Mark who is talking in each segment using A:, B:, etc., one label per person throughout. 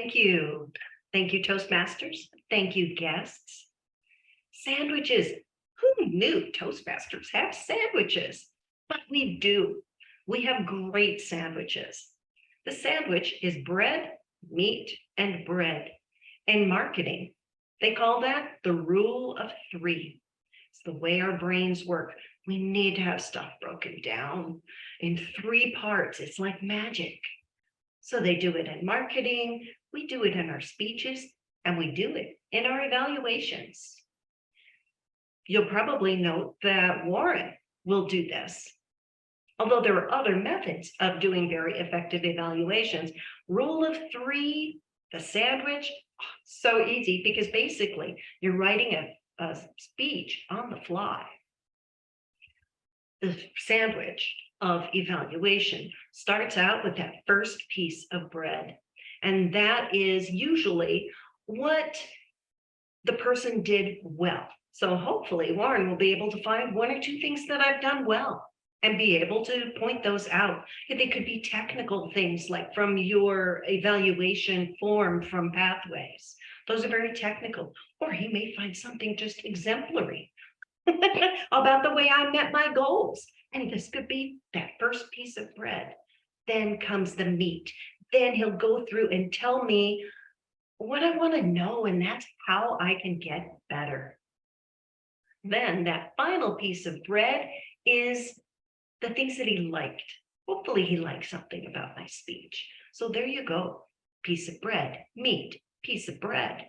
A: Thank you. Thank you, Toastmasters. Thank you, guests. Sandwiches. Who knew Toastmasters have sandwiches? But we do. We have great sandwiches. The sandwich is bread, meat, and bread. In marketing, they call that the rule of three. It's the way our brains work. We need to have stuff broken down in three parts. It's like magic. So they do it in marketing, we do it in our speeches, and we do it in our evaluations. You'll probably note that Warren will do this. Although there are other methods of doing very effective evaluations, rule of three, the sandwich, so easy because basically you're writing a speech on the fly. The sandwich of evaluation starts out with that first piece of bread. And that is usually what the person did well. So hopefully Warren will be able to find one or two things that I've done well and be able to point those out. They could be technical things like from your evaluation form from Pathways. Those are very technical. Or he may find something just exemplary about the way I met my goals. And this could be that first piece of bread. Then comes the meat. Then he'll go through and tell me what I want to know, and that's how I can get better. Then that final piece of bread is the things that he liked. Hopefully he liked something about my speech. So there you go. Piece of bread, meat, piece of bread.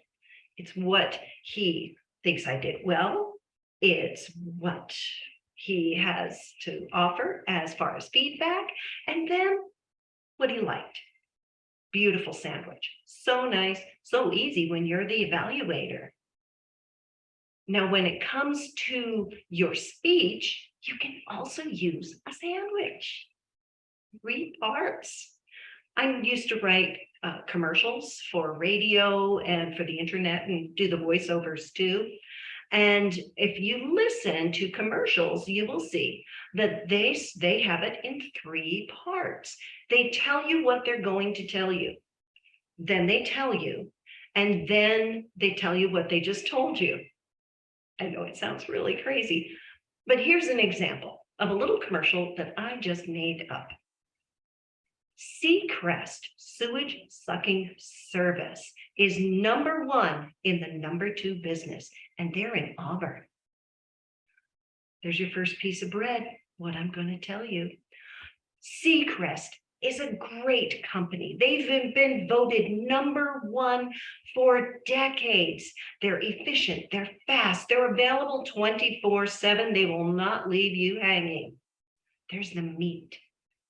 A: It's what he thinks I did well. It's what he has to offer as far as feedback, and then what he liked. Beautiful sandwich. So nice, so easy when you're the evaluator. Now, when it comes to your speech, you can also use a sandwich. 3 parts. I used to write commercials for radio and for the internet and do the voiceovers too. And if you listen to commercials, you will see that they have it in 3 parts. They tell you what they're going to tell you. Then they tell you, and then they tell you what they just told you. I know it sounds really crazy, but here's an example of a little commercial that I just made up. Seacrest Sewage Sucking Service is #1 in the #2 business, and they're in Auburn. There's your first piece of bread, what I'm going to tell you. Seacrest is a great company. They've been voted #1 for decades. They're efficient, they're fast, they're available 24/7. They will not leave you hanging. There's the meat.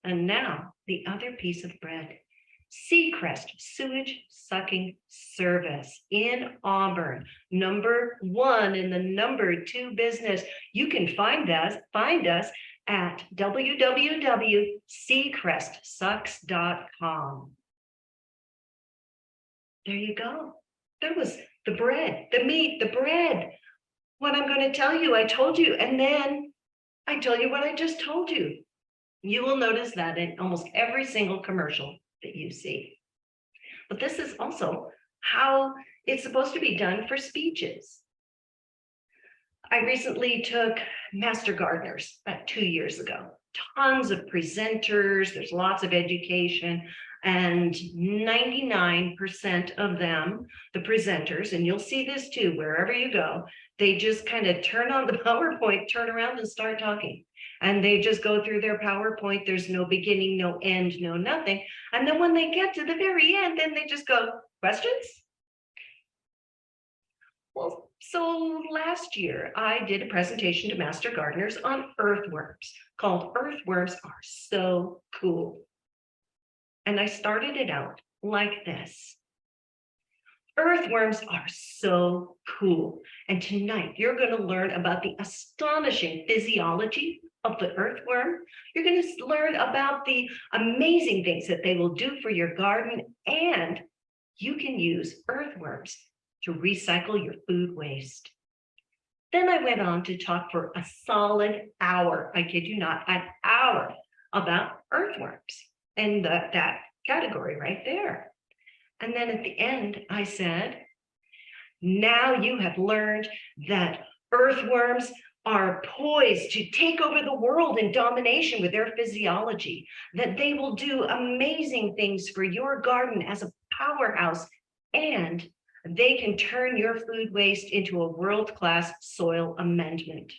A: And now the other piece of bread. Seacrest Sewage Sucking Service in Auburn, #1 in the #2 business. You can find us at www.seacrestsucks.com. There you go. That was the bread, the meat, the bread. What I'm going to tell you, I told you, and then I tell you what I just told you. You will notice that in almost every single commercial that you see. But this is also how it's supposed to be done for speeches. I recently took Master Gardeners about 2 years ago. Tons of presenters, there's lots of education, and 99% of them, the presenters, and you'll see this too, wherever you go, they just kind of turn on the PowerPoint, turn around and start talking. And they just go through their PowerPoint. There's no beginning, no end, no nothing. And then when they get to the very end, then they just go, questions? Well, so last year I did a presentation to Master Gardeners on earthworms called Earthworms Are So Cool. And I started it out like this. Earthworms are so cool. And tonight you're going to learn about the astonishing physiology of the earthworm. You're going to learn about the amazing things that they will do for your garden, and you can use earthworms to recycle your food waste. Then I went on to talk for a solid hour, I kid you not, an hour about earthworms and that category right there. And then at the end, I said, now you have learned that earthworms are poised to take over the world in domination with their physiology, that they will do amazing things for your garden as a powerhouse, and they can turn your food waste into a world-class soil amendment.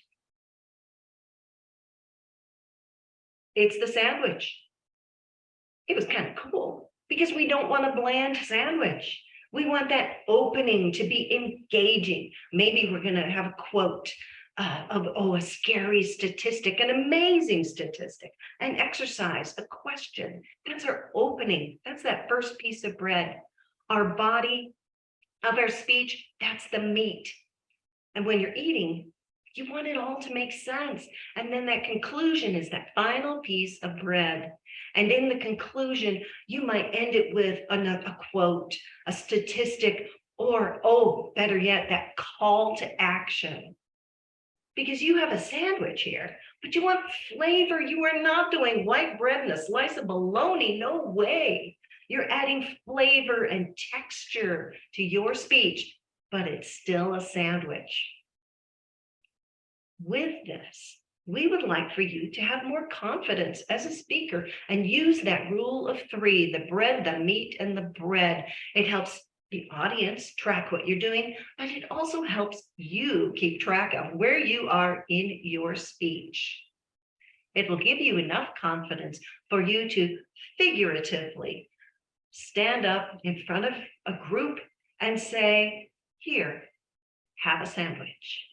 A: It's the sandwich. It was kind of cool because we don't want a bland sandwich. We want that opening to be engaging. Maybe we're going to have a quote of, a scary statistic, an amazing statistic, an exercise, a question. That's our opening. That's that first piece of bread. Our body, of our speech, that's the meat. And when you're eating, you want it all to make sense. And then that conclusion is that final piece of bread. And in the conclusion, you might end it with a quote, a statistic, or, oh, better yet, that call to action. Because you have a sandwich here, but you want flavor. You are not doing white bread and a slice of bologna. No way. You're adding flavor and texture to your speech, but it's still a sandwich. With this, we would like for you to have more confidence as a speaker and use that rule of 3, the bread, the meat, and the bread. It helps the audience track what you're doing, but it also helps you keep track of where you are in your speech. It will give you enough confidence for you to figuratively stand up in front of a group and say, here, have a sandwich.